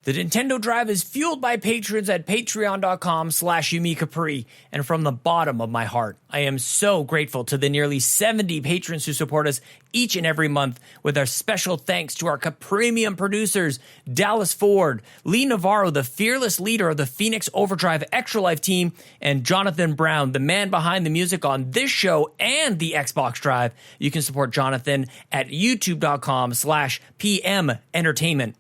The Nintendo Drive is fueled by patrons at patreon.com/YumiCapri, and from the bottom of my heart, I am so grateful to the nearly 70 patrons who support us each and every month, with our special thanks to our Capremium producers, Dallas Ford, Lee Navarro, the fearless leader of the Phoenix Overdrive Extra Life team, and Jonathan Brown, the man behind the music on this show and the Xbox Drive. You can support Jonathan at youtube.com/PM Entertainment.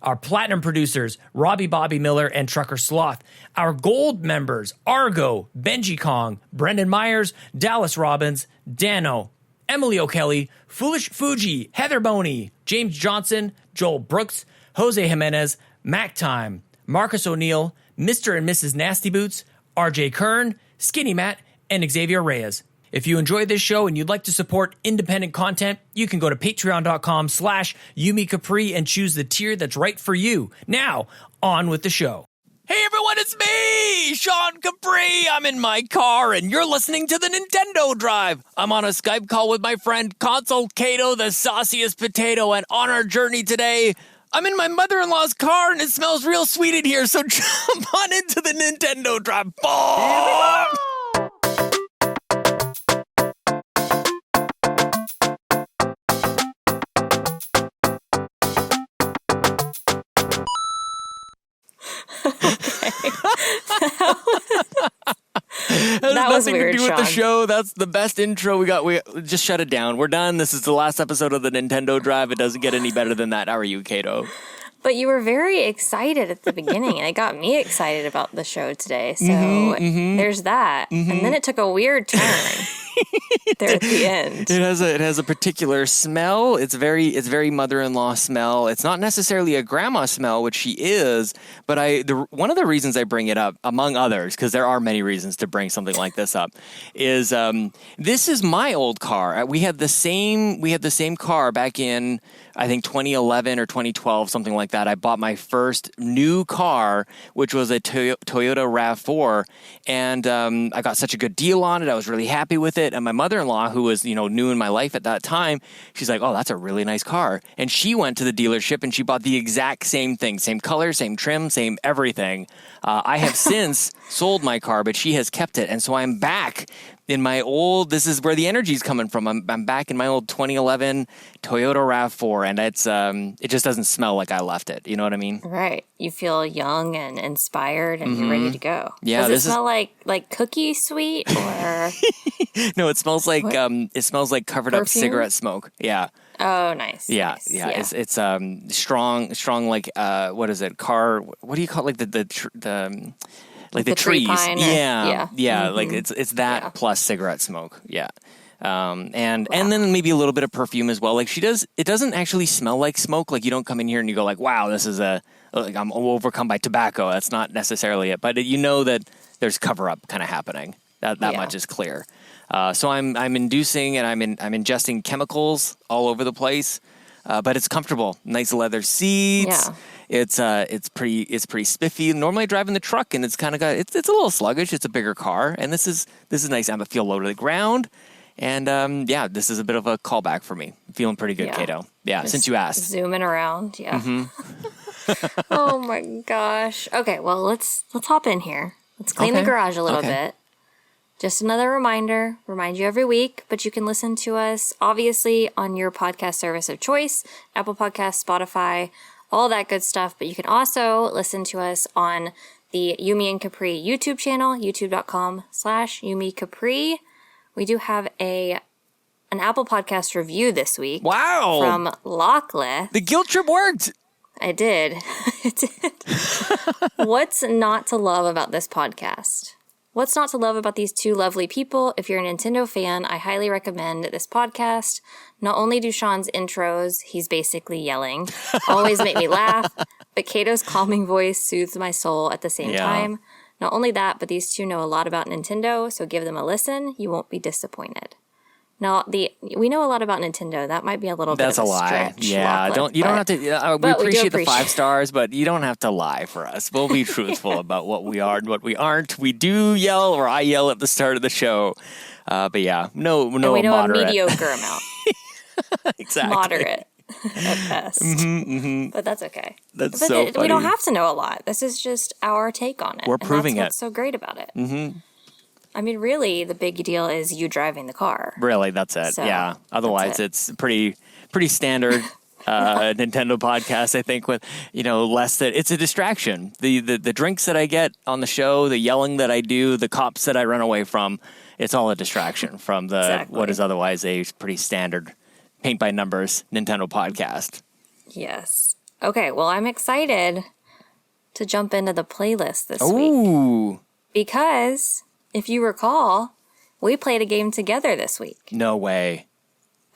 Our platinum producers, Robbie Bobby Miller and Trucker Sloth. Our gold members, Argo, Benji Kong, Brendan Myers, Dallas Robbins, Dano, Emily O'Kelly, Foolish Fuji, Heather Boney, James Johnson, Joel Brooks, Jose Jimenez, Mac Time, Marcus O'Neill, Mr. and Mrs. Nasty Boots, RJ Kern, Skinny Matt, and Xavier Reyes. If you enjoy this show and you'd like to support independent content, you can go to patreon.com/YumiCapri and choose the tier that's right for you. Now, on with the show. Hey everyone, it's me, Sean Capri. I'm in my car and you're listening to the Nintendo Drive. I'm on a Skype call with my friend Console Caito, the sauciest potato, and on our journey today, I'm in my mother-in-law's car and it smells real sweet in here, so jump on into the Nintendo Drive. Boom! That was nothing weird, to do with Sean. the show. That's the best intro we got. We just shut it down. We're done. This is the last episode of the Nintendo Drive. It doesn't get any better than that. How are you, Caito? But you were very excited at the beginning, and it got me excited about the show today. So there's that. And then it took a weird turn there at the end. It has a particular smell. It's very mother-in-law smell. It's not necessarily a grandma smell, which she is, but one of the reasons I bring it up, among others, because there are many reasons to bring something like this up, is this is my old car. We had the same car back in, I think, 2011 or 2012, something like that. I bought my first new car, which was a Toyota RAV4, and I got such a good deal on it. I was really happy with it. And my mother-in-law, who was new in my life at that time, she's like, "Oh, that's a really nice car." And she went to the dealership and she bought the exact same thing, same color, same trim, same everything. I have since sold my car, but she has kept it, and so I'm back in my old. This is where the energy's coming from. I'm back in my old 2011 Toyota RAV4, and it just doesn't smell like I left it. You know what I mean? Right. You feel young and inspired, and you're ready to go. Yeah. Does it smell like cookie sweet or? No, it smells like covered up cigarette smoke. Yeah. Oh, nice. Yeah, nice. yeah. It's strong like what is it? What do you call it? Like the tree trees? pine Yeah. Mm-hmm. Like it's that plus cigarette smoke. Yeah. And then maybe a little bit of perfume as well. Like it doesn't actually smell like smoke. Like you don't come in here and you go like, wow, this is I'm overcome by tobacco. That's not necessarily it, but you know that there's cover up kind of happening. That much is clear. So I'm inducing and I'm ingesting chemicals all over the place, but it's comfortable. Nice leather seats. Yeah. It's pretty spiffy. Normally I drive in the truck and it's kind of got it's a little sluggish. It's a bigger car, and this is nice. I feel low to the ground, and this is a bit of a callback for me. I'm feeling pretty good, Caito. Yeah, just since you asked. Zooming around, yeah. Oh my gosh. Okay, well let's hop in here. Let's clean the garage a little bit. Just another remind you every week, but you can listen to us obviously on your podcast service of choice, Apple Podcasts, Spotify, all that good stuff. But you can also listen to us on the Yumi and Capri YouTube channel, youtube.com/YumiCapri. We do have an Apple Podcast review this week. Wow. From Lockleth. The guilt trip worked. I did. It did. What's not to love about this podcast? What's not to love about these two lovely people? If you're a Nintendo fan, I highly recommend this podcast. Not only do Sean's intros, he's basically yelling, always make me laugh, but Caito's calming voice soothes my soul at the same time. Not only that, but these two know a lot about Nintendo, so give them a listen. You won't be disappointed. Now, we know a lot about Nintendo. That might be a little bit of a lie. stretch. Yeah, Lockleth, you don't have to. We appreciate the 5 stars, but you don't have to lie for us. We'll be truthful about what we are and what we aren't. We do yell, or I yell at the start of the show. But yeah, no, and we know moderate. a mediocre amount. Exactly. Moderate. at best. But that's okay. That's but so funny. We don't have to know a lot. This is just our take on it. We're proving that's what's it. so great about it. I mean, really, the big deal is you driving the car. Really, that's it. So, yeah. Otherwise, it's pretty standard Nintendo podcast. I think with less that it's a distraction. The drinks that I get on the show, the yelling that I do, the cops that I run away from. It's all a distraction from what is otherwise a pretty standard paint by numbers Nintendo podcast. Yes. Okay, well, I'm excited to jump into the playlist this week. Ooh. Because, if you recall, we played a game together this week. No way.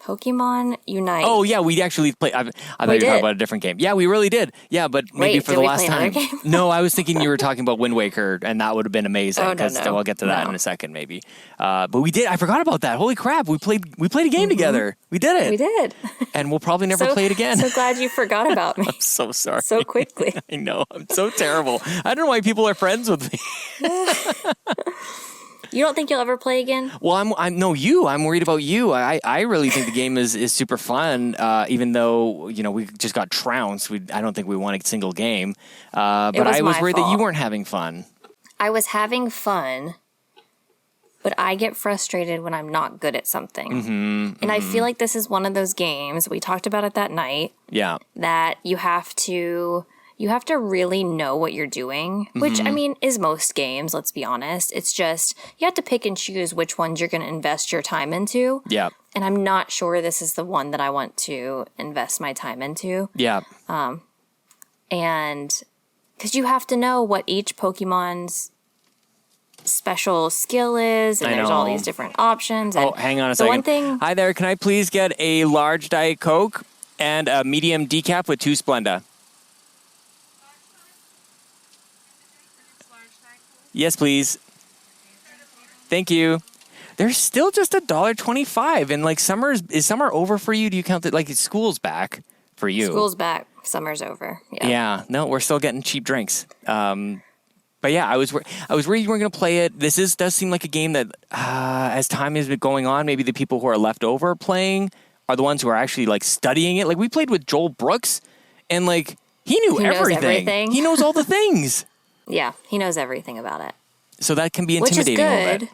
Pokemon Unite. Oh, yeah, we actually played. I thought you were talking about a different game. Yeah, we really did. Yeah, but maybe for the last time. No, I was thinking you were talking about Wind Waker, and that would have been amazing. Oh, no. I'll get to that in a second, maybe. But we did. I forgot about that. Holy crap. We played a game together. We did it. We did. And we'll probably never play it again. So glad you forgot about me. I'm so sorry. So quickly. I know. I'm so terrible. I don't know why people are friends with me. You don't think you'll ever play again? Well, I'm worried about you. I really think the game is super fun. Even though we just got trounced. I don't think we won a single game. But I was worried that you weren't having fun. I was having fun, but I get frustrated when I'm not good at something. And I feel like this is one of those games, we talked about it that night. Yeah. That you have to really know what you're doing, which, I mean, is most games, let's be honest. It's just, you have to pick and choose which ones you're going to invest your time into. Yeah. And I'm not sure this is the one that I want to invest my time into. Yeah. And because you have to know what each Pokemon's special skill is, and there's all these different options. And hang on a second. Hi there, can I please get a large Diet Coke and a medium decaf with 2 Splenda? Yes, please. Thank you. There's still just $1.25, and like is summer over for you? Do you count it like school's back for you? School's back. Summer's over. Yeah. Yeah. No, we're still getting cheap drinks. But yeah, I was worried you weren't going to play it. This does seem like a game that, as time has been going on, maybe the people who are left over playing are the ones who are actually like studying it. Like we played with Joel Brooks, and like he knew everything. He knows all the things. Yeah, he knows everything about it. So that can be intimidating a little bit.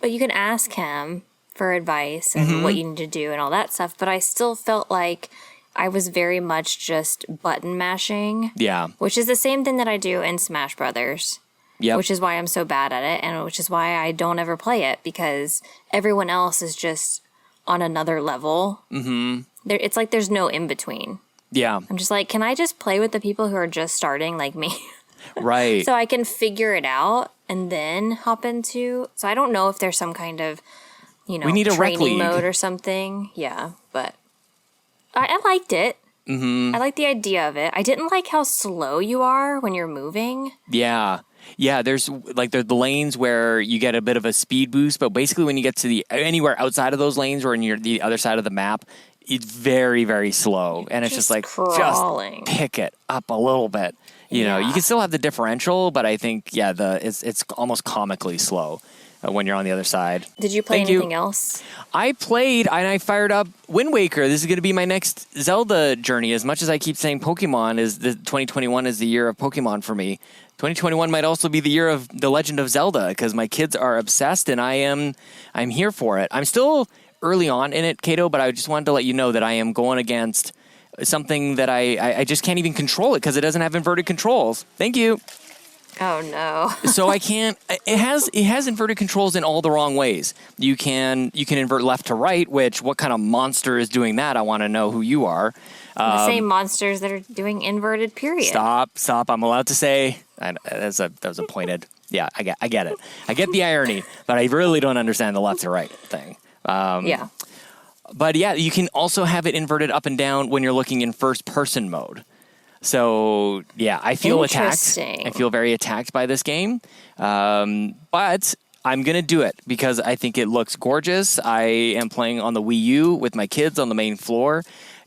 But you can ask him for advice and what you need to do and all that stuff. But I still felt like I was very much just button mashing. Yeah. Which is the same thing that I do in Smash Brothers. Yeah. Which is why I'm so bad at it, and which is why I don't ever play it, because everyone else is just on another level. It's like there's no in between. Yeah. I'm just like, can I just play with the people who are just starting like me? Right. So I can figure it out and then hop into. So I don't know if there's some kind of, we need a training mode or something. Yeah, but I liked it. I like the idea of it. I didn't like how slow you are when you're moving. Yeah. Yeah, there's like the lanes where you get a bit of a speed boost, but basically when you get to anywhere outside of those lanes or in the other side of the map, it's very, very slow. And it's just like, crawling. Just pick it up a little bit. You know, you can still have the differential, but I think, it's almost comically slow when you're on the other side. Did you play anything else? I played, and I fired up Wind Waker. This is going to be my next Zelda journey. As much as I keep saying Pokemon, 2021 is the year of Pokemon for me. 2021 might also be the year of The Legend of Zelda, because my kids are obsessed, and I'm here for it. I'm still early on in it, Caito, but I just wanted to let you know that I am going against something that I just can't even control it because it doesn't have inverted controls. Thank you. Oh no. So I can't. It has inverted controls in all the wrong ways. You can invert left to right. What kind of monster is doing that? I want to know who you are. The same monsters that are doing inverted period. Stop. I'm allowed to say. That was a pointed. Yeah, I get it. I get the irony, but I really don't understand the left to right thing. Yeah. But yeah, you can also have it inverted up and down when you're looking in first person mode. So yeah, I feel attacked. I feel very attacked by this game. But I'm going to do it because I think it looks gorgeous. I am playing on the Wii U with my kids on the main floor.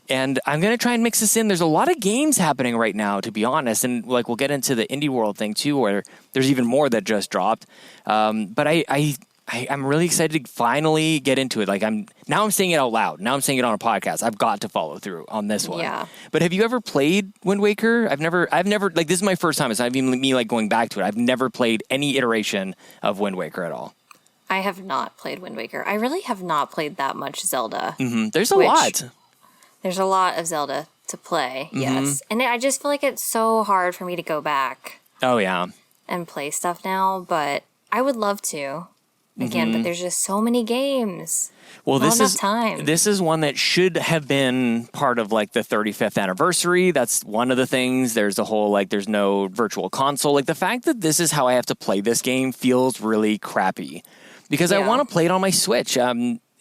And I'm going to try and mix this in. There's a lot of games happening right now, to be honest. And like we'll get into the Indie World thing too, where there's even more that just dropped. But I'm really excited to finally get into it. Like I'm saying it out loud. Now I'm saying it on a podcast. I've got to follow through on this one. Yeah. But have you ever played Wind Waker? I've never like this is my first time. It's not even me like going back to it. I've never played any iteration of Wind Waker at all. I have not played Wind Waker. I really have not played that much Zelda. Mm-hmm. There's a lot. There's a lot of Zelda to play, yes. And I just feel like it's so hard for me to go back. Oh, yeah. And play stuff now, but I would love to. Again, but there's just so many games. Well, this is one that should have been part of like the 35th anniversary. That's one of the things. There's a whole like there's no virtual console. Like the fact that this is how I have to play this game feels really crappy because I want to play it on my Switch.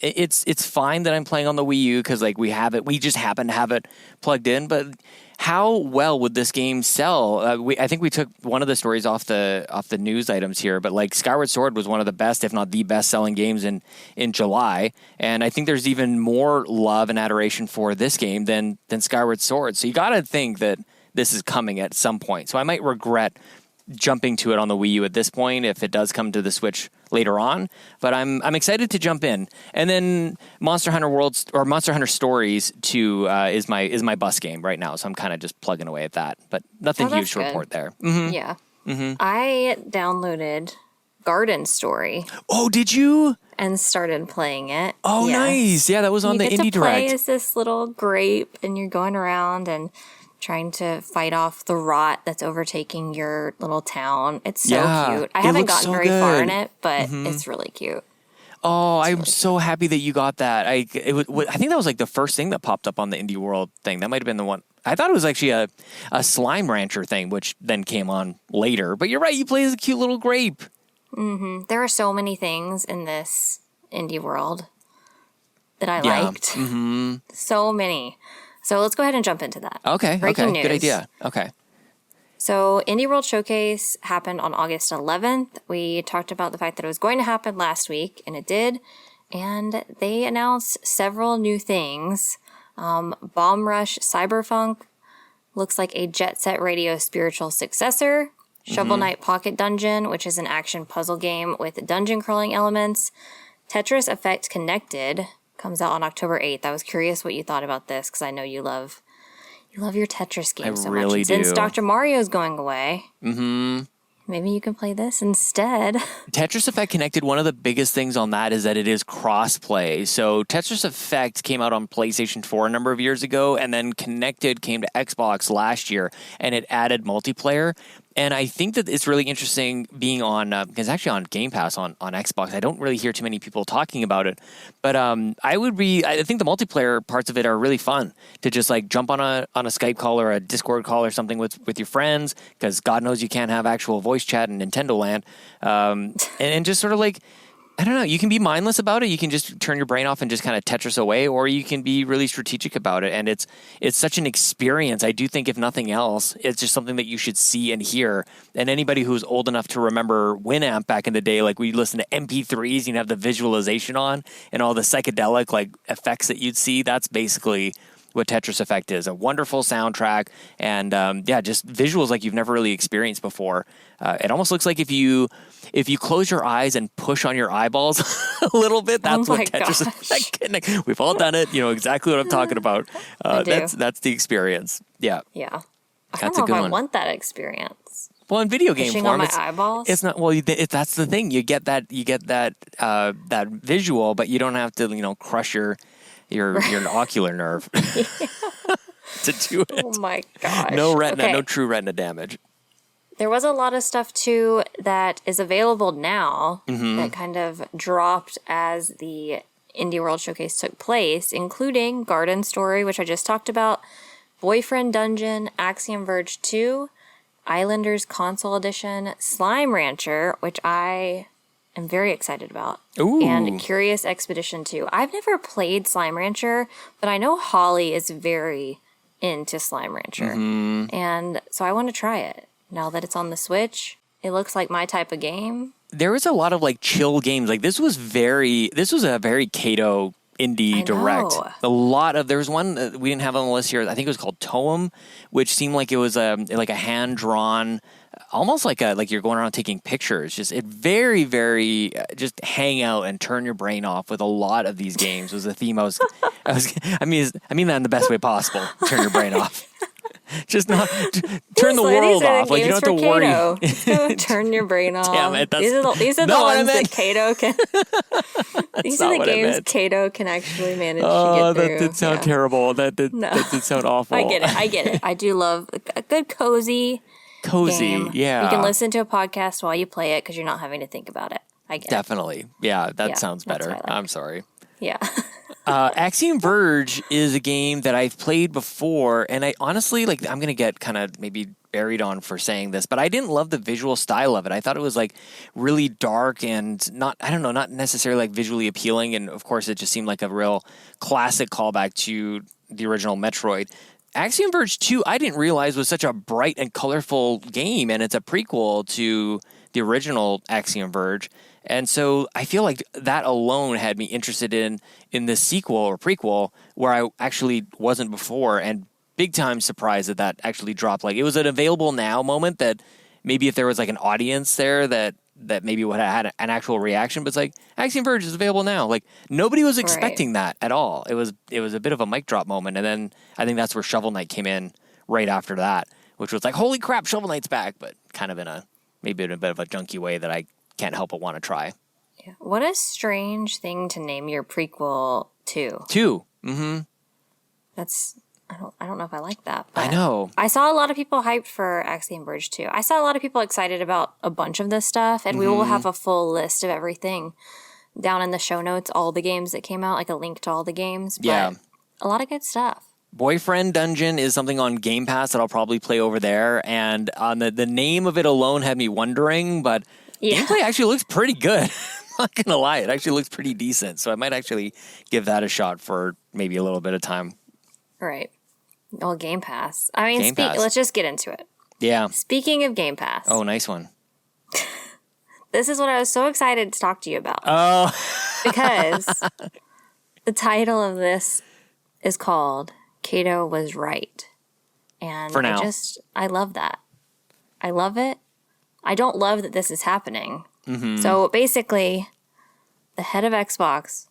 It's fine that I'm playing on the Wii U because like we just happen to have it plugged in, but how well would this game sell? I think we took one of the stories off the news items here, but like Skyward Sword was one of the best, if not the best selling games in July. And I think there's even more love and adoration for this game than Skyward Sword. So you got to think that this is coming at some point. So I might regret jumping to it on the Wii U at this point if it does come to the Switch later on, but I'm excited to jump in. And then Monster Hunter Stories 2 is my bus game right now, so I'm kind of just plugging away at that, but nothing huge to report there. Mm-hmm. Yeah. Mm-hmm. I downloaded Garden Story. Oh, did you? And started playing it. Oh, yes. Nice. Yeah, that was on the Indie Direct. You play as this little grape, and you're going around and trying to fight off the rot that's overtaking your little town. It's so cute. I haven't gotten very far in it, but it's really cute. Oh, I'm so happy that you got that. I think that was like the first thing that popped up on the Indie World thing. That might have been the one. I thought it was actually a Slime Rancher thing, which then came on later. But you're right. You play as a cute little grape. Mm-hmm. There are so many things in this Indie World that I liked. Mm-hmm. So many. So let's go ahead and jump into that. Okay. Breaking news. Good idea. Okay. So Indie World Showcase happened on August 11th. We talked about the fact that it was going to happen last week, and it did. And they announced several new things. Bomb Rush Cyberpunk looks like a Jet Set Radio spiritual successor. Shovel Knight Pocket Dungeon, which is an action puzzle game with dungeon crawling elements. Tetris Effect Connected comes out on October 8th. I was curious what you thought about this because I know you love your Tetris game so really much. Do. Since Dr. Mario's going away, maybe you can play this instead. Tetris Effect Connected, one of the biggest things on that is that it is cross-play. So Tetris Effect came out on PlayStation 4 a number of years ago, and then Connected came to Xbox last year, and it added multiplayer. And I think that it's really interesting being on, it's actually on Game Pass on Xbox. I don't really hear too many people talking about it. But I think the multiplayer parts of it are really fun to just like jump on a Skype call or a Discord call or something with your friends, because God knows you can't have actual voice chat in Nintendo land. And just sort of like, I don't know, you can be mindless about it. You can just turn your brain off and just kind of Tetris away, or you can be really strategic about it. And it's such an experience. I do think, if nothing else, it's just something that you should see and hear. And anybody who's old enough to remember Winamp back in the day, like we listened to MP3s, you'd have the visualization on and all the psychedelic like effects that you'd see. That's basically what Tetris Effect is. A wonderful soundtrack and just visuals like you've never really experienced before. It almost looks like if you close your eyes and push on your eyeballs a little bit, that's what Tetris Effect can. We've all done it. You know exactly what I'm talking about. That's the experience. Yeah. Yeah. I don't know if I want that experience. Well, in video game Pushing form, on my eyeballs? It's not. Well, that's the thing. You get that that visual, but you don't have to crush your ocular nerve to do it. Oh my gosh. No retina, no true retina damage. There was a lot of stuff too that is available now that kind of dropped as the Indie World Showcase took place, including Garden Story, which I just talked about, Boyfriend Dungeon, Axiom Verge 2, Islanders Console Edition, Slime Rancher, which I am very excited about. Ooh. And Curious Expedition 2. I've never played Slime Rancher, but I know Holly is very into Slime Rancher. And so I want to try it. Now that it's on the Switch, it looks like my type of game. There was a lot of like chill games. Like this was a very Caito Indie Direct. There was one that we didn't have on the list here. I think it was called Toem, which seemed like it was like a hand-drawn almost like you're going around taking pictures. Just it very, very just hang out and turn your brain off with a lot of these games was the theme I mean that in the best way possible. Turn your brain off. Just not turn the world off. Like you don't have to worry. Just go turn your brain off. Damn it! These are the ones that Caito can. These are the games Caito can actually manage to get through. That did sound terrible. That did sound awful. I get it. I do love a good cozy game. Yeah. You can listen to a podcast while you play it because you're not having to think about it. I get Definitely. it. Yeah, that sounds better. I'm sorry. Yeah. Axiom Verge is a game that I've played before, and I honestly, I'm going to get kind of maybe buried on for saying this, but I didn't love the visual style of it. I thought it was really dark and not necessarily visually appealing, and of course it just seemed like a real classic callback to the original Metroid. Axiom Verge 2, I didn't realize was such a bright and colorful game, and it's a prequel to the original Axiom Verge. And so I feel like that alone had me interested in this sequel or prequel where I actually wasn't before, and big time surprised that actually dropped. It was an available now moment that maybe if there was an audience there that maybe would have had an actual reaction, but it's Axiom Verge is available now. Nobody was expecting that at all. It was a bit of a mic drop moment. And then I think that's where Shovel Knight came in right after that, which was holy crap, Shovel Knight's back, but kind of in a bit of a junky way that I can't help but want to try. Yeah. What a strange thing to name your prequel to. Mm-hmm. That's I don't know if I like that. I know. I saw a lot of people hyped for Axiom Verge 2. I saw a lot of people excited about a bunch of this stuff, and we will have a full list of everything down in the show notes, all the games that came out, a link to all the games. But a lot of good stuff. Boyfriend Dungeon is something on Game Pass that I'll probably play over there, and on the name of it alone had me wondering, but gameplay actually looks pretty good. I'm not gonna lie, it actually looks pretty decent, so I might actually give that a shot for maybe a little bit of time. Right. Well, Game Pass. I mean, let's just get into it. Yeah. Speaking of Game Pass. Oh, nice one. This is what I was so excited to talk to you about. Oh. Because the title of this is called Caito Was Right. And for now. I love that. I love it. I don't love that this is happening. Mm-hmm. So basically, the head of Xbox,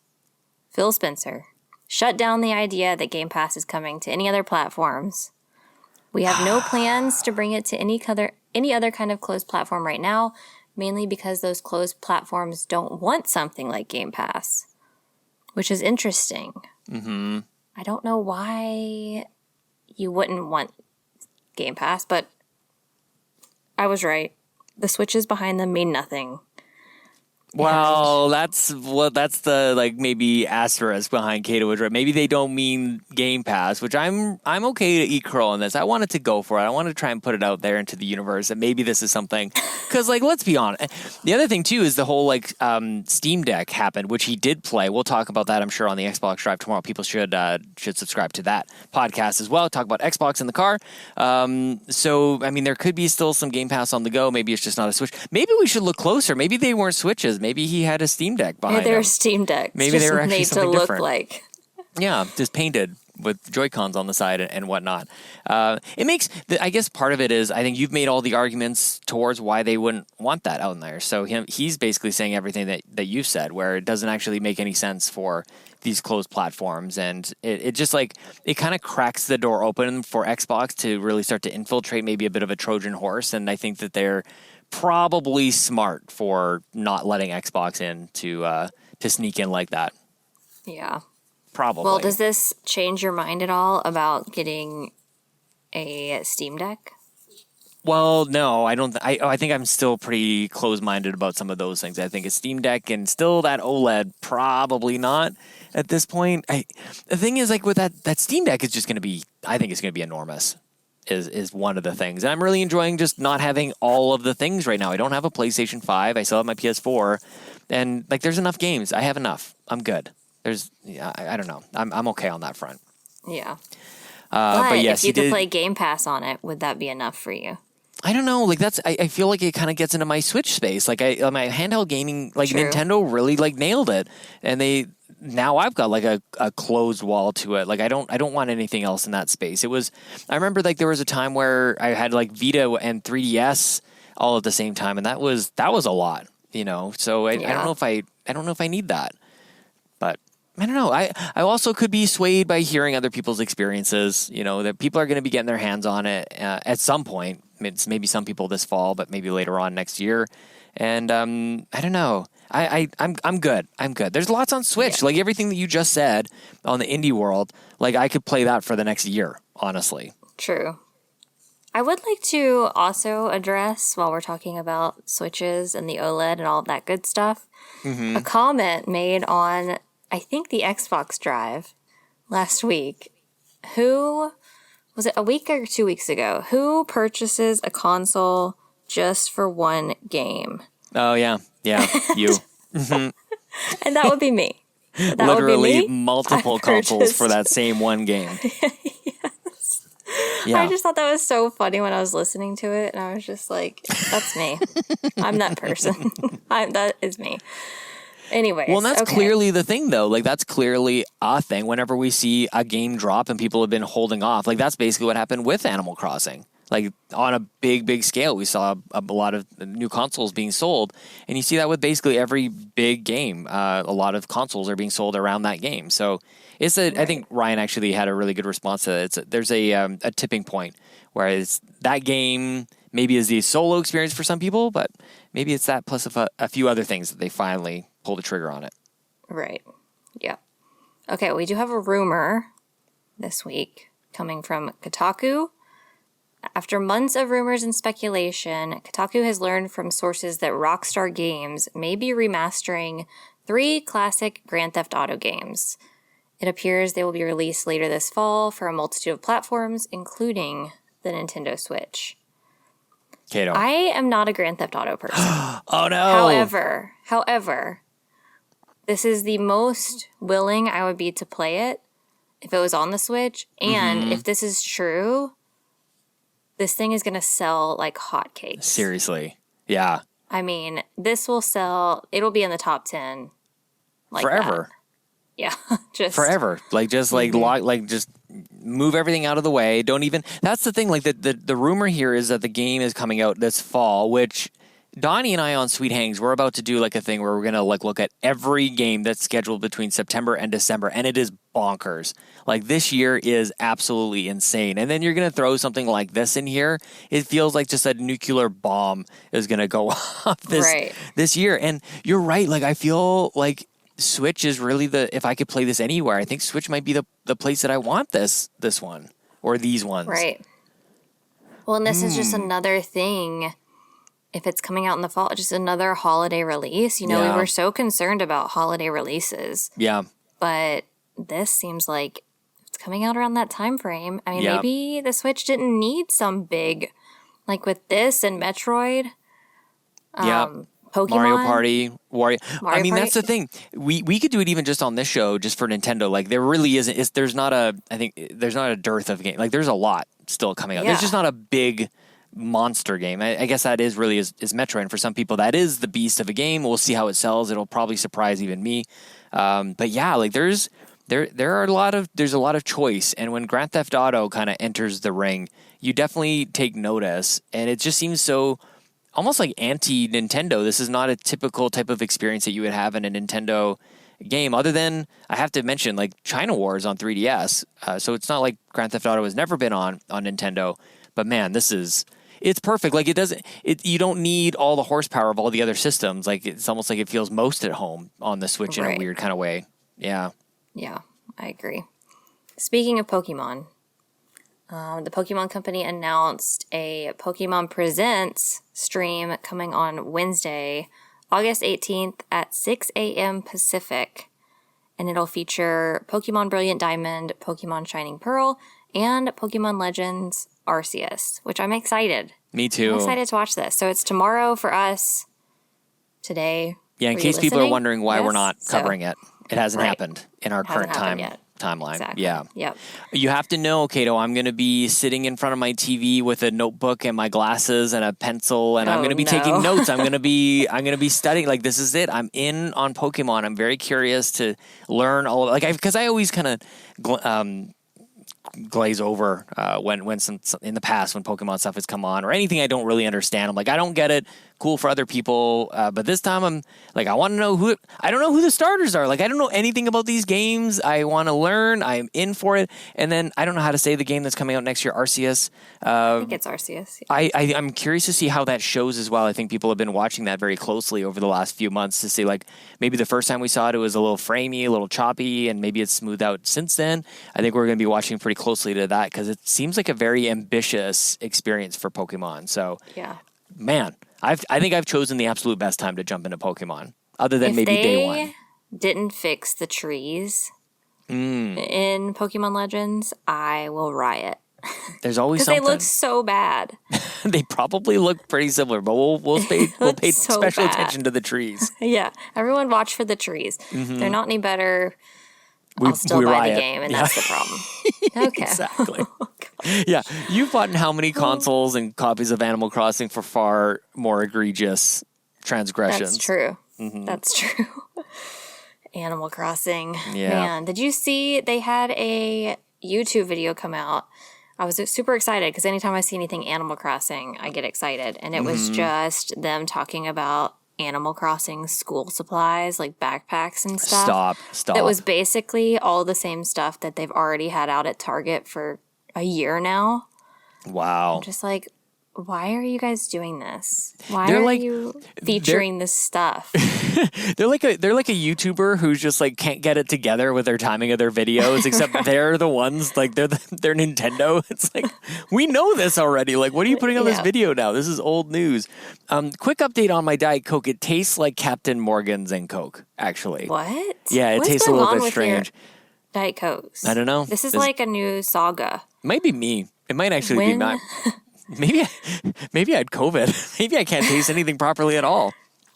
Phil Spencer, shut down the idea that Game Pass is coming to any other platforms. We have no plans to bring it to any other kind of closed platform right now, mainly because those closed platforms don't want something like Game Pass, which is interesting. Mm-hmm. I don't know why you wouldn't want Game Pass, but I was right. The switches behind them mean nothing. Well, that's the maybe asterisk behind Caito Was Right. Maybe they don't mean Game Pass, which I'm okay to eat crow on this. I wanted to go for it. I want to try and put it out there into the universe, and maybe this is something because let's be honest. The other thing too is the whole Steam Deck happened, which he did play. We'll talk about that, I'm sure, on the Xbox Drive tomorrow. People should subscribe to that podcast as well. Talk about Xbox in the car. So I mean, there could be still some Game Pass on the go. Maybe it's just not a Switch. Maybe we should look closer. Maybe they weren't Switches. Maybe he had a Steam Deck behind him. They were Steam Decks. Maybe they were actually made something to look different. like. Yeah, just painted with Joycons on the side and whatnot. It makes, I guess part of it is, I think you've made all the arguments towards why they wouldn't want that out in there. So he's basically saying everything that you said, where it doesn't actually make any sense for these closed platforms. And it just it kind of cracks the door open for Xbox to really start to infiltrate maybe a bit of a Trojan horse. And I think that they're probably smart for not letting Xbox in to sneak in like that. Yeah. Probably. Well, does this change your mind at all about getting a Steam Deck? Well, no, I don't. I think I'm still pretty close-minded about some of those things. I think a Steam Deck and still that OLED, probably not at this point. The thing is, with that Steam Deck is just going to be, I think it's going to be enormous. Is one of the things. And I'm really enjoying just not having all of the things right now. I don't have a PlayStation 5. I still have my PS4. And there's enough games. I have enough. I'm good. I don't know. I'm okay on that front. Yeah. But yes, if you could play Game Pass on it, would that be enough for you? I don't know. I feel like it kind of gets into my Switch space. My handheld gaming, True. Nintendo really nailed it. And now I've got a closed wall to it. I don't want anything else in that space. I remember there was a time where I had Vita and 3DS all at the same time, and that was a lot, you know. So I don't know if I need that, but I don't know. I also could be swayed by hearing other people's experiences. You know, that people are going to be getting their hands on it at some point. It's maybe some people this fall, but maybe later on next year. And I don't know. I'm good. I'm good. There's lots on Switch. Like everything that you just said on the indie world. Like I could play that for the next year. Honestly. True. I would like to also address, while we're talking about Switches and the OLED and all of that good stuff, a comment made on, I think, the Xbox Drive last week. Who, was it a week or 2 weeks ago? Who purchases a console just for one game? Oh, yeah. Yeah, you. And that would be me. That Literally would be me. multiple consoles for that same one game. Yes. Yeah. I just thought that was so funny when I was listening to it, and I was just like, that's me. I'm that person. That is me. Anyways. Well, and that's okay. clearly the thing, though. Like, that's clearly a thing. Whenever we see a game drop and people have been holding off, like, that's basically what happened with Animal Crossing. Like, on a big scale, we saw a lot of new consoles being sold. And you see that with basically every big game. A lot of consoles are being sold around that game. So it's Right. I think Ryan actually had a really good response to it. There's a tipping point where it's that game maybe is the solo experience for some people, but maybe it's that plus a few other things that they finally pull the trigger on it. Right. Yeah. Okay, we do have a rumor this week coming from Kotaku. After months of rumors and speculation, Kotaku has learned from sources that Rockstar Games may be remastering 3 classic Grand Theft Auto games. It appears they will be released later this fall for a multitude of platforms, including the Nintendo Switch. Caito. I am not a Grand Theft Auto person. Oh, no. However, this is the most willing I would be to play it if it was on the Switch. And if this is true, this thing is going to sell like hotcakes. Seriously. Yeah. I mean, this will sell, it'll be in the top 10. Like Forever. that. Yeah. Just Forever. Like, just like, just move everything out of the way. Don't even, that's the thing. Like, the rumor here is that the game is coming out this fall, which Donnie and I on Sweet Hangs, we're about to do like a thing where we're going to like look at every game that's scheduled between September and December, and it is bonkers. Like, this year is absolutely insane. And then you're going to throw something like this in here. It feels like just a nuclear bomb is going to go off this year. And you're right. Like, I feel like Switch is really if I could play this anywhere, I think Switch might be the place that I want this one or these ones. Right. Well, and this is just another thing. If it's coming out in the fall, just another holiday release. You know, we were so concerned about holiday releases. Yeah. But this seems like it's coming out around that time frame. I mean, maybe the Switch didn't need some big, like with this and Metroid. Pokemon. Mario Party, Wario. I mean, Party. that's the thing. We could do it even just on this show, just for Nintendo. Like, there really isn't. There's not a dearth of games. Like, there's a lot still coming out. Yeah. There's just not a big monster game. I guess that is really is Metroid. And for some people, that is the beast of a game. We'll see how it sells. It'll probably surprise even me. But yeah, like there's a lot of choice. And when Grand Theft Auto kind of enters the ring, you definitely take notice. And it just seems so almost like anti-Nintendo. This is not a typical type of experience that you would have in a Nintendo game, other than, I have to mention, like China Wars on 3DS. So it's not like Grand Theft Auto has never been on Nintendo. But man, it's perfect. Like, you don't need all the horsepower of all the other systems. Like, it's almost like it feels most at home on the Switch in a weird kind of way. Yeah. Yeah, I agree. Speaking of Pokemon, the Pokemon Company announced a Pokemon Presents stream coming on Wednesday, August 18th at 6 a.m. Pacific. And it'll feature Pokemon Brilliant Diamond, Pokemon Shining Pearl, and Pokemon Legends Arceus, which I'm excited. Me too. I'm excited to watch this. So it's tomorrow for us, today. Yeah, in case people are wondering why we're not covering it. It hasn't happened in our current timeline. Exactly. Yeah. Yep. You have to know, Caito, I'm going to be sitting in front of my TV with a notebook and my glasses and a pencil, and I'm going to be taking notes. I'm going to be studying. Like, this is it. I'm in on Pokemon. I'm very curious to learn all of it. Like, because I always kind of glaze over when some in the past when Pokemon stuff has come on or anything I don't really understand. I'm like, I don't get it. Cool for other people, but this time I'm like, I want to know I don't know who the starters are. Like, I don't know anything about these games. I want to learn. I'm in for it. And then I don't know how to say the game that's coming out next year, Arceus. I think it's Arceus. Yeah. I'm curious to see how that shows as well. I think people have been watching that very closely over the last few months to see, like, maybe the first time we saw it, it was a little framey, a little choppy, and maybe it's smoothed out since then. I think we're going to be watching pretty closely to that because it seems like a very ambitious experience for Pokemon. So, yeah, man, I think I've chosen the absolute best time to jump into Pokemon, other than if maybe they day one. Didn't fix the trees in Pokemon Legends, I will riot. There's always because something. they look so bad. They probably look pretty similar, but we'll pay so special bad. attention to the trees. Yeah, everyone watch for the trees. They're not any better. I'll still we buy riot. the game, and that's the problem. Okay. Exactly. Yeah, you've bought how many consoles and copies of Animal Crossing for far more egregious transgressions? That's true. That's true. Animal Crossing. Yeah. Man, did you see they had a YouTube video come out? I was super excited because anytime I see anything Animal Crossing, I get excited. And it was just them talking about Animal Crossing school supplies, like backpacks and stuff. Stop. That was basically all the same stuff that they've already had out at Target for a year now. Wow. I'm just like, why are you guys doing this? Why They're are like- you featuring this stuff? They're like a YouTuber who's just like can't get it together with their timing of their videos, except they're the ones like they're Nintendo. It's like, we know this already. Like, what are you putting on this Yeah. video now? This is old news. Quick update on my Diet Coke. It tastes like Captain Morgan's and Coke, actually. What? Yeah, it What's tastes a going little on bit with your strange. Diet Cokes. I don't know. This is like a new saga. Might be me. It might actually be When- my. Maybe I had COVID. Maybe I can't taste anything properly at all.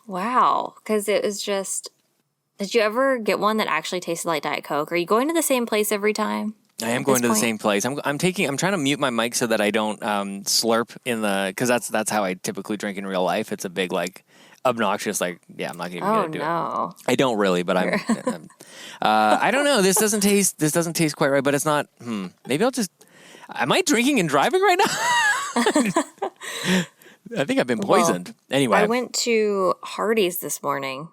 Wow. Because it was just. Did you ever get one that actually tasted like Diet Coke? Are you going to the same place every time? I am at going this to the point? same place. I'm trying to mute my mic so that I don't slurp in the, because that's how I typically drink in real life. It's a big like obnoxious like, yeah, I'm not even Oh, gonna do it. no. I don't really, but I'm I don't know. This doesn't taste quite right, but it's not. Maybe I'll just. Am I drinking and driving right now? I think I've been poisoned. Anyway, I went to Hardee's this morning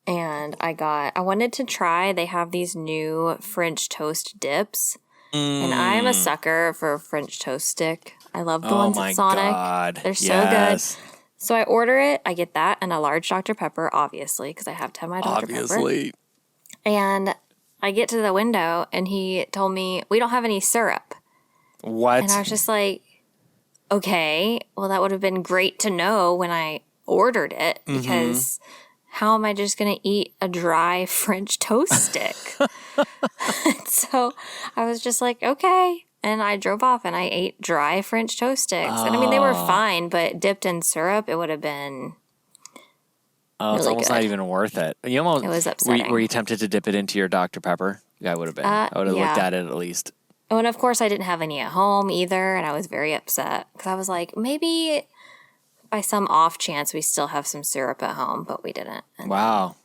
and I wanted to try, they have these new French toast dips. And I'm a sucker for a French toast stick. I love the ones at Sonic. God. They're so Yes. good. So I order it. I get that and a large Dr. Pepper, obviously, because I have to have my Dr. Pepper. Obviously. And I get to the window and he told me, we don't have any syrup. What? And I was just like, okay, well, that would have been great to know when I ordered it because how am I just going to eat a dry French toast stick? So I was just like, okay. And I drove off and I ate dry French toast sticks. And I mean, they were fine, but dipped in syrup, it would have been. Oh, it's really almost good. not even worth it. You almost, It was upsetting. Were you tempted to dip it into your Dr. Pepper? Yeah, I would have been. I would have looked yeah. at it at least. Oh, and of course, I didn't have any at home either. And I was very upset because I was like, maybe by some off chance we still have some syrup at home, but we didn't. And Wow.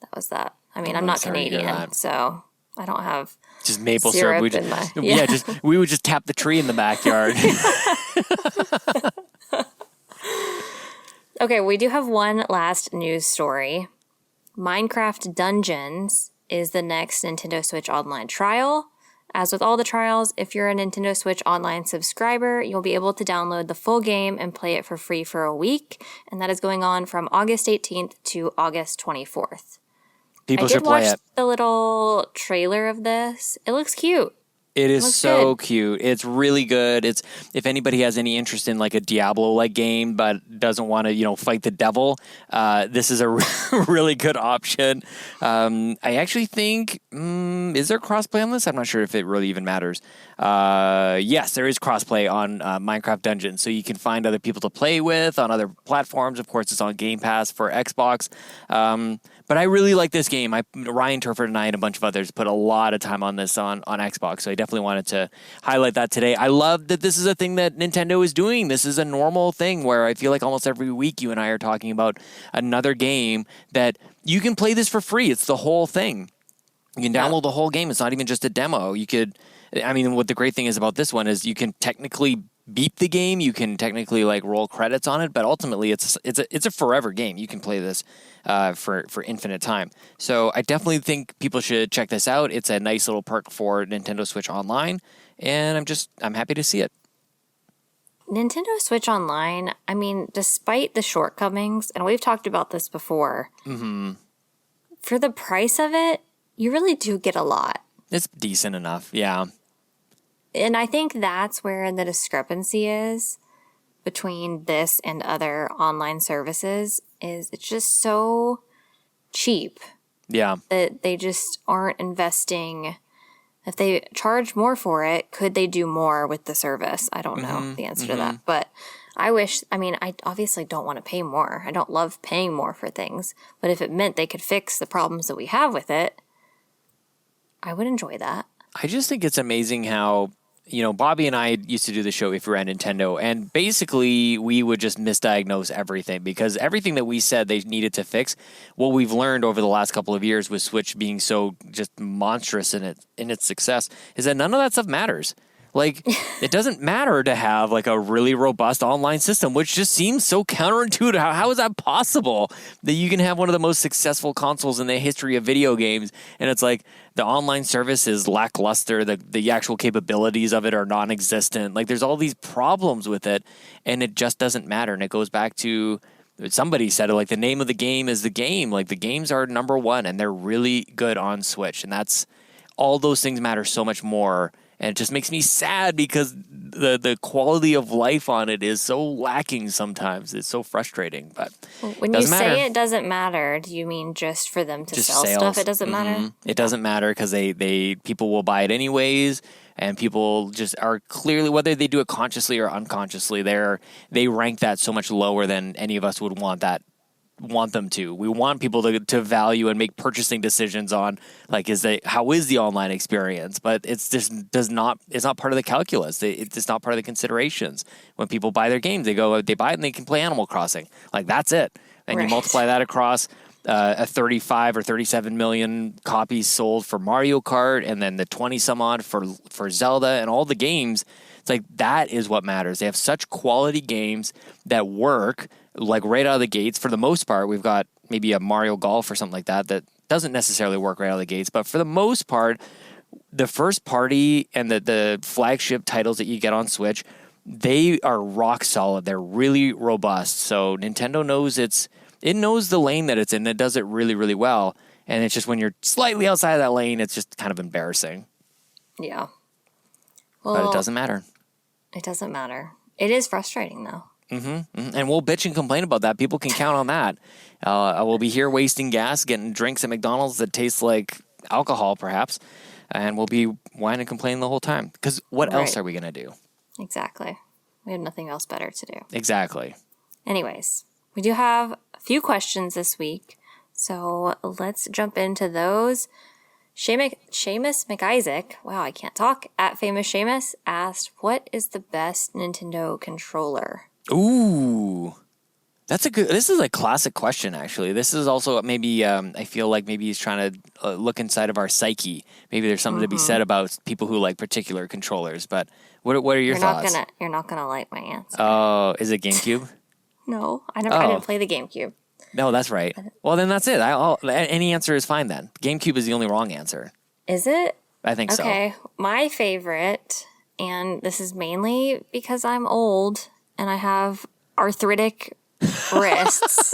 that was that. I mean, I'm really not sorry to hear Canadian, that. so I don't have. Just maple Syrup syrup. in my- Yeah, yeah. we would just tap the tree in the backyard. Okay, we do have one last news story. Minecraft Dungeons is the next Nintendo Switch Online trial. As with all the trials, if you're a Nintendo Switch Online subscriber, you'll be able to download the full game and play it for free for a week. And that is going on from August 18th to August 24th. People I should did play watch it. the little trailer of this. It looks cute. It is Looks so good. cute. It's really good. It's if anybody has any interest in like a Diablo-like game but doesn't want to, fight the devil, this is a really good option. I actually think, is there crossplay on this? I'm not sure if it really even matters. Yes, there is crossplay on Minecraft Dungeons, so you can find other people to play with on other platforms. Of course, it's on Game Pass for Xbox. But I really like this game. Ryan Turford and I and a bunch of others put a lot of time on this on Xbox, so I definitely wanted to highlight that today. I love that this is a thing that Nintendo is doing. This is a normal thing where I feel like almost every week you and I are talking about another game that you can play this for free. It's the whole thing. You can download the whole game. It's not even just a demo. You could I mean, what the great thing is about this one is you can technically beat the game, you can technically like roll credits on it, but ultimately it's a forever game. You can play this for infinite time. So I definitely think people should check this out. It's a nice little perk for Nintendo Switch Online, and I'm happy to see it. Nintendo Switch Online, I mean, despite the shortcomings, and we've talked about this before, for the price of it, you really do get a lot. It's decent enough, yeah. And I think that's where the discrepancy is between this and other online services is it's just so cheap. Yeah. That they just aren't investing. If they charge more for it, could they do more with the service? I don't know the answer to that. But I obviously don't want to pay more. I don't love paying more for things. But if it meant they could fix the problems that we have with it, I would enjoy that. I just think it's amazing how, Bobby and I used to do the show If We Were at Nintendo, and basically we would just misdiagnose everything because everything that we said they needed to fix, what we've learned over the last couple of years with Switch being so just monstrous in its success is that none of that stuff matters. Like, it doesn't matter to have like a really robust online system, which just seems so counterintuitive. How is that possible that you can have one of the most successful consoles in the history of video games, and it's like the online service is lackluster, the actual capabilities of it are non-existent. Like, there's all these problems with it, and it just doesn't matter. And it goes back to, somebody said it, like, the name of the game is the game. Like, the games are number one, and they're really good on Switch, and that's all those things matter so much more. And it just makes me sad because the quality of life on it is so lacking sometimes. It's so frustrating. But when you say it doesn't matter, do you mean just for them to just sell sales. stuff? It doesn't matter? It doesn't matter because people will buy it anyways. And people just are clearly, whether they do it consciously or unconsciously, they rank that so much lower than any of us would want them to. We want people to value and make purchasing decisions on, like, how is the online experience? But it's just it's not part of the calculus. It's not part of the considerations. When people buy their games, they buy it and they can play Animal Crossing. Like, that's it. And you multiply that across a 35 or 37 million copies sold for Mario Kart, and then the 20 some odd for Zelda and all the games. It's like, that is what matters. They have such quality games that work, like, right out of the gates. For the most part, we've got maybe a Mario Golf or something like that doesn't necessarily work right out of the gates. But for the most part, the first party and the flagship titles that you get on Switch, they are rock solid. They're really robust. So Nintendo knows it knows the lane that it's in. It does it really, really well. And it's just when you're slightly outside of that lane, it's just kind of embarrassing. Yeah. Well, but it doesn't matter. It doesn't matter. It is frustrating, though. And we'll bitch and complain about that. People can count on that. I will be here wasting gas, getting drinks at McDonald's that taste like alcohol, perhaps, and we'll be whining and complaining the whole time. Because what else are we going to do? Exactly. We have nothing else better to do. Exactly. Anyways, we do have a few questions this week, so let's jump into those. Seamus McIsaac, wow, I can't talk, at Famous Seamus, asked, what is the best Nintendo controller? Ooh, this is a classic question, actually. This is also maybe, I feel like maybe he's trying to look inside of our psyche. Maybe there's something to be said about people who like particular controllers, but what are your thoughts? You're not gonna like my answer. Oh, is it GameCube? No, I didn't play the GameCube. No, that's right. Well, then that's it. Any answer is fine then. GameCube is the only wrong answer. Is it? I think so. Okay, my favorite, and this is mainly because I'm old and I have arthritic wrists,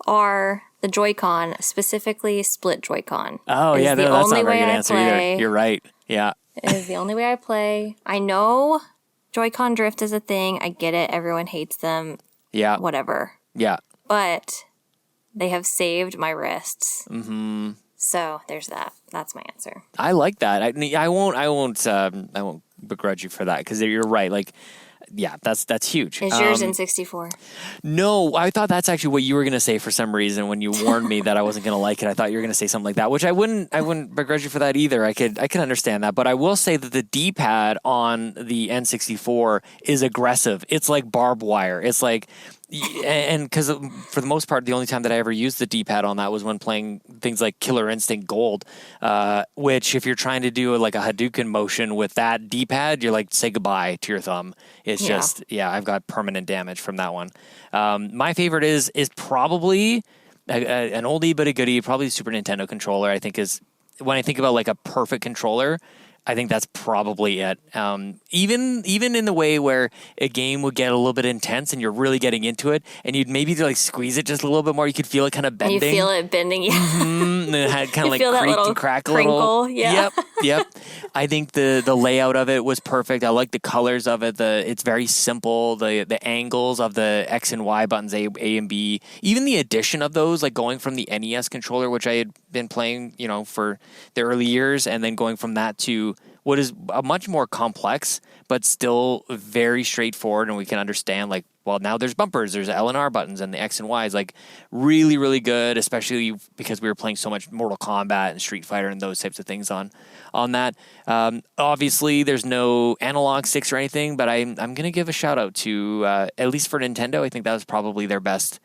are the Joycon, specifically split Joycon. Oh, yeah, no, that's not a very good answer either. You're right. Yeah. It is the only way I play. I know Joycon Drift is a thing. I get it. Everyone hates them. Yeah. Whatever. Yeah. But they have saved my wrists. Mm-hmm. So there's that. That's my answer. I like that. I won't begrudge you for that because you're right. Like, yeah, that's huge. Is yours N64? No, I thought that's actually what you were going to say for some reason when you warned me that I wasn't going to like it. I thought you were going to say something like that, which I wouldn't begrudge you for that either. I could understand that, but I will say that the D-pad on the N64 is aggressive. It's like barbed wire. It's like And because for the most part, the only time that I ever used the D-pad on that was when playing things like Killer Instinct Gold, which if you're trying to do like a Hadouken motion with that D-pad, you're like, say goodbye to your thumb. It's just, I've got permanent damage from that one. My favorite is probably an oldie but a goodie, probably the Super Nintendo controller. I think is, when I think about like a perfect controller, I think that's probably it. Even in the way where a game would get a little bit intense and you're really getting into it, and you'd maybe like squeeze it just a little bit more, you could feel it kind of bending. And you feel it bending, yeah. And it had kind of like feel that creak little and crack a crinkle, little. yeah. Yep. I think the layout of it was perfect. I like the colors of it. It's very simple. The angles of the X and Y buttons, A and B, even the addition of those, like going from the NES controller, which I had been playing, for the early years, and then going from that to what is a much more complex, but still very straightforward, and we can understand, like, well, now there's bumpers, there's L and R buttons, and the X and Y is, like, really, really good, especially because we were playing so much Mortal Kombat and Street Fighter and those types of things on that. Obviously, there's no analog sticks or anything, but I'm going to give a shout-out to, at least for Nintendo, I think that was probably their best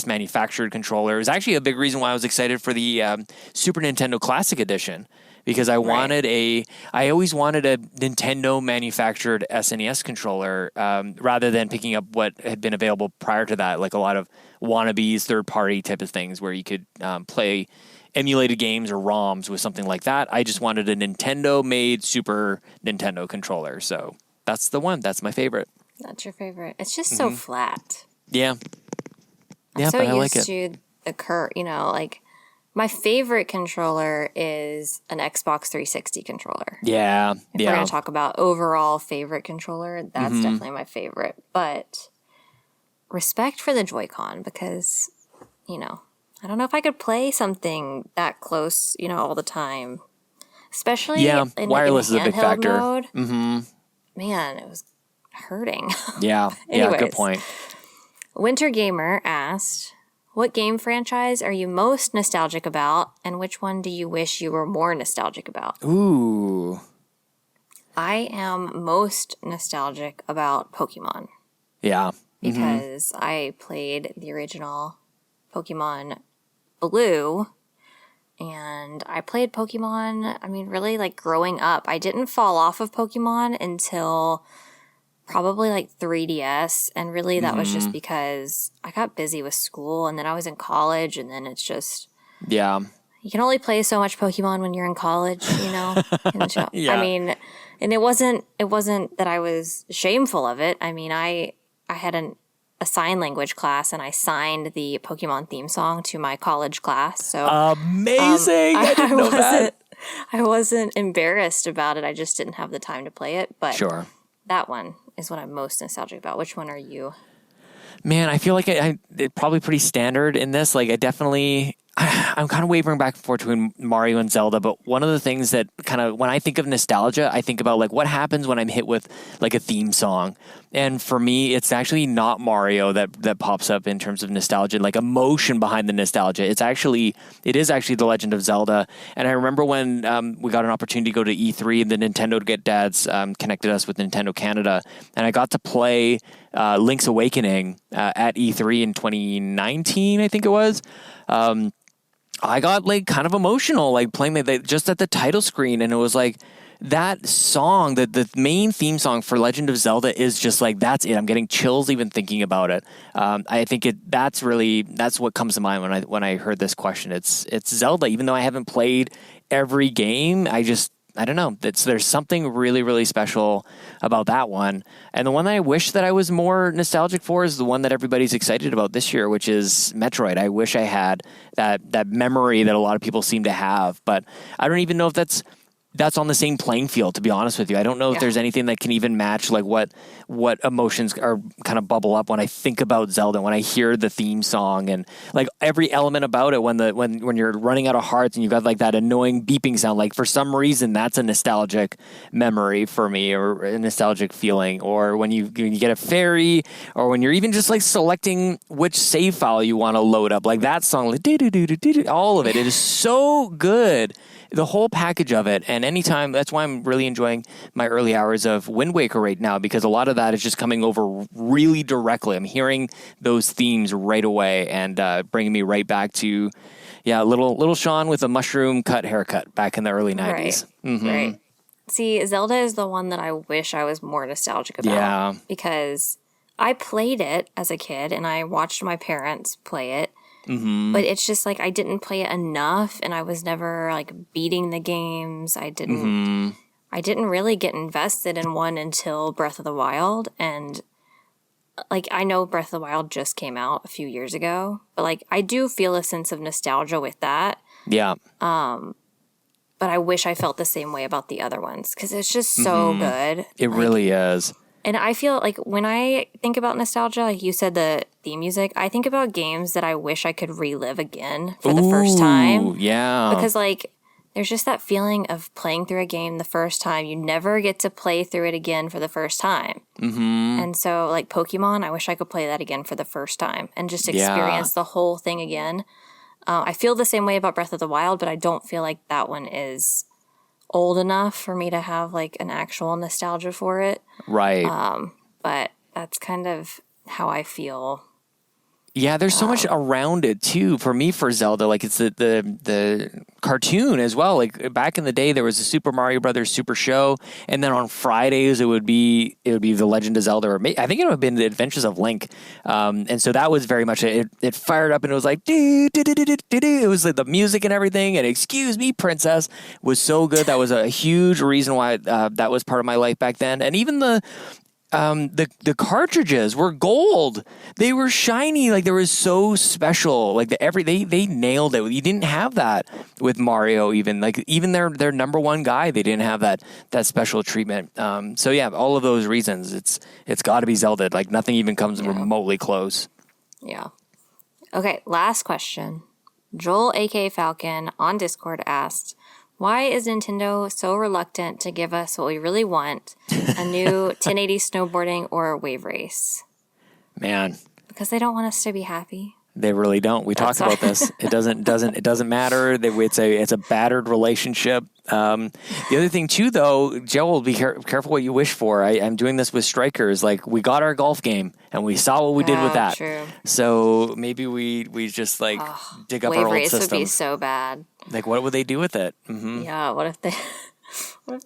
manufactured controller. It was actually a big reason why I was excited for the Super Nintendo Classic Edition, because I always wanted a Nintendo manufactured SNES controller, rather than picking up what had been available prior to that, like a lot of wannabes, third party type of things where you could play emulated games or ROMs with something like that. I just wanted a Nintendo made Super Nintendo controller. So that's the one. That's my favorite. That's your favorite. It's just so flat. Yeah. I'm so but I used like it. to the like my favorite controller is an Xbox 360 controller. Yeah. If we're going to talk about overall favorite controller, that's definitely my favorite. But respect for the Joycon, because, I don't know if I could play something that close, all the time. Especially in wireless in is a big handheld factor. Mode. Man, it was hurting. Yeah. Anyways, Good point. Winter Gamer asked, what game franchise are you most nostalgic about, and which one do you wish you were more nostalgic about? Ooh. I am most nostalgic about Pokemon. Yeah. Because I played the original Pokemon Blue, and I played Pokemon, really like growing up. I didn't fall off of Pokemon until probably like 3DS, and really that was just because I got busy with school, and then I was in college, and then it's just you can only play so much Pokemon when you're in college, and it wasn't that I was shameful of it. I had a sign language class, and I signed the Pokemon theme song to my college class. So amazing! I didn't know that. I wasn't embarrassed about it. I just didn't have the time to play it. But sure, that one is what I'm most nostalgic about. Which one are you? Man, I feel like it's probably pretty standard in this. Like, I'm kind of wavering back and forth between Mario and Zelda, but one of the things that kind of, when I think of nostalgia, I think about like what happens when I'm hit with like a theme song. And for me, it's actually not Mario that pops up in terms of nostalgia, like emotion behind the nostalgia. It is actually The Legend of Zelda. And I remember when we got an opportunity to go to E3, and the Nintendo Get Dads connected us with Nintendo Canada, and I got to play Link's Awakening at E3 in 2019, I think it was. I got like kind of emotional, like playing just at the title screen, and it was like that song, the main theme song for Legend of Zelda is just like, that's it. I'm getting chills even thinking about it. I think that's what comes to mind when I heard this question. It's Zelda, even though I haven't played every game. I don't know. There's something really, really special about that one. And the one that I wish that I was more nostalgic for is the one that everybody's excited about this year, which is Metroid. I wish I had that memory that a lot of people seem to have, but I don't even know if that's on the same playing field, to be honest with you. I don't know if there's anything that can even match like what emotions are kind of bubble up when I think about Zelda, when I hear the theme song, and like every element about it, when you're running out of hearts and you got like that annoying beeping sound, like for some reason that's a nostalgic memory for me, or a nostalgic feeling. Or when you get a fairy, or when you're even just like selecting which save file you want to load up, like that song, like all of it is so good the whole package of it. And anytime, that's why I'm really enjoying my early hours of Wind Waker right now, because a lot of that is just coming over really directly. I'm hearing those themes right away and bringing me right back to, little Sean with a mushroom cut haircut back in the early 90s. Right. See, Zelda is the one that I wish I was more nostalgic about. Yeah. Because I played it as a kid and I watched my parents play it. But it's just like I didn't play it enough and I was never like beating the games. I didn't really get invested in one until Breath of the Wild. And like I know Breath of the Wild just came out a few years ago, but like I do feel a sense of nostalgia with that. Yeah. But I wish I felt the same way about the other ones because it's just so good. It really is. And I feel like when I think about nostalgia, like you said, the theme music, I think about games that I wish I could relive again for the first time. Yeah. Because like there's just that feeling of playing through a game the first time. You never get to play through it again for the first time. And so like Pokemon, I wish I could play that again for the first time and just experience the whole thing again. I feel the same way about Breath of the Wild, but I don't feel like that one is old enough for me to have like an actual nostalgia for it. Right. But that's kind of how I feel. Yeah, there's so much around it too. For me, for Zelda, like it's the cartoon as well. Like back in the day, there was a Super Mario Brothers Super Show, and then on Fridays it would be The Legend of Zelda, or I think it would have been The Adventures of Link. And so that was very much it fired up, and it was like do do do do do do do. It was like the music and everything. And Excuse Me, Princess was so good. That was a huge reason why that was part of my life back then. And even the cartridges were gold. They were shiny. Like they were so special. Like they nailed it. You didn't have that with Mario. Even their number one guy, they didn't have that special treatment. So yeah, all of those reasons, it's got to be Zelda. Like nothing even comes remotely close. Yeah. Okay. Last question. Joel, aka Falcon, on Discord asked, why is Nintendo so reluctant to give us what we really want, a new 1080 snowboarding or a wave race? Man. Because they don't want us to be happy. They really don't. We talked about this. It doesn't matter. It's a battered relationship. The other thing too, though, Joel, be careful what you wish for. I'm doing this with strikers. Like we got our golf game and we saw what we did with that. True. So maybe we just like dig up our old wave race system. Would be so bad. Like what would they do with it? Mm-hmm. Yeah. What if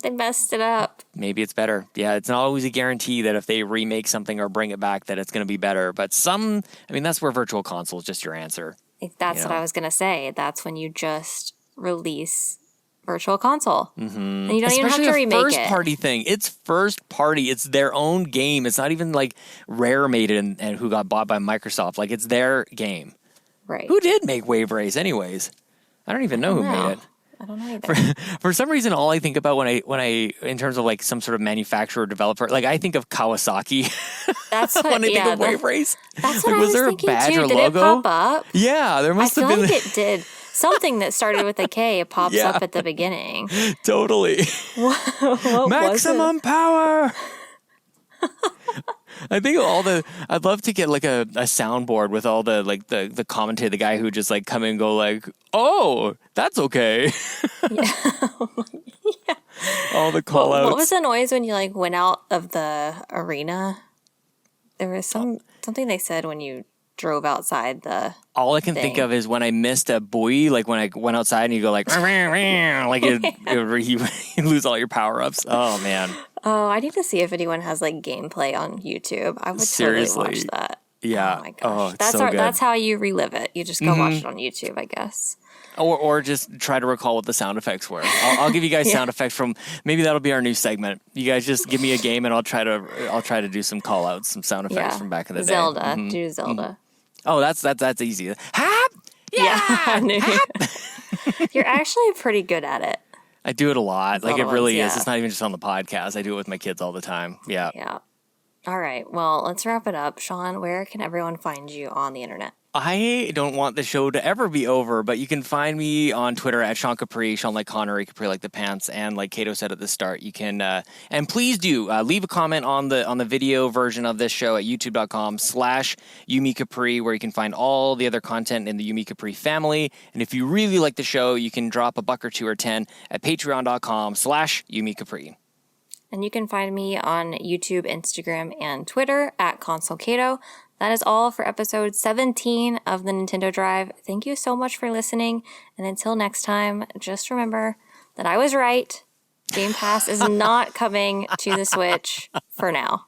they messed it up? Maybe it's better. Yeah, it's not always a guarantee that if they remake something or bring it back that it's going to be better. But that's where Virtual Console is just your answer. That's what I was going to say. That's when you just release Virtual Console. Mm-hmm. And you don't even have to remake it. First party thing. It's first party. It's their own game. It's not even like Rare made it and who got bought by Microsoft. Like it's their game. Right. Who did make Wave Race anyways? I don't even know who made it. I don't know either. For some reason, all I think about when I in terms of like some sort of manufacturer or developer, like I think of Kawasaki. That's what, when I think of Wave Race. That's what I was thinking too. Did it pop up? Yeah, there must have been. I feel like it did. Something that started with a K pops up at the beginning. Totally. What Maximum power. I think I'd love to get like a soundboard with all the commentator, the guy who just like come and go like, oh, that's okay. Yeah. All the call outs. What was the noise when you like went out of the arena? There was something they said when you drove outside the all I can think of is when I missed a buoy, like when I went outside and you go like, like you lose all your power-ups. Oh, man. Oh, I need to see if anyone has like gameplay on YouTube. I would totally watch that. Yeah. Oh, my gosh. That's how you relive it. You just go watch it on YouTube, I guess. Or just try to recall what the sound effects were. I'll give you guys sound effects from, maybe that'll be our new segment. You guys just give me a game and I'll try to do some call outs, some sound effects from back in the day. Zelda. Do Zelda. Mm-hmm. Oh, that's easy. Hap! Yeah! I knew. You're actually pretty good at it. I do it a lot. Like it really is. It's not even just on the podcast. I do it with my kids all the time. Yeah. Yeah. All right. Well, let's wrap it up. Sean, where can everyone find you on the internet? I don't want the show to ever be over, but you can find me on Twitter at Sean Capri, Sean like Connery, Capri like the pants, and like Caito said at the start, you can and please do leave a comment on the video version of this show at youtube.com/Yumi Capri, where you can find all the other content in the Yumi Capri family. And if you really like the show, you can drop a $1 or $2 or $10 at patreon.com/Yumi Capri. And you can find me on YouTube, Instagram, and Twitter at Console Caito. That is all for episode 17 of the Nintendo Drive. Thank you so much for listening. And until next time, just remember that I was right. Game Pass is not coming to the Switch for now.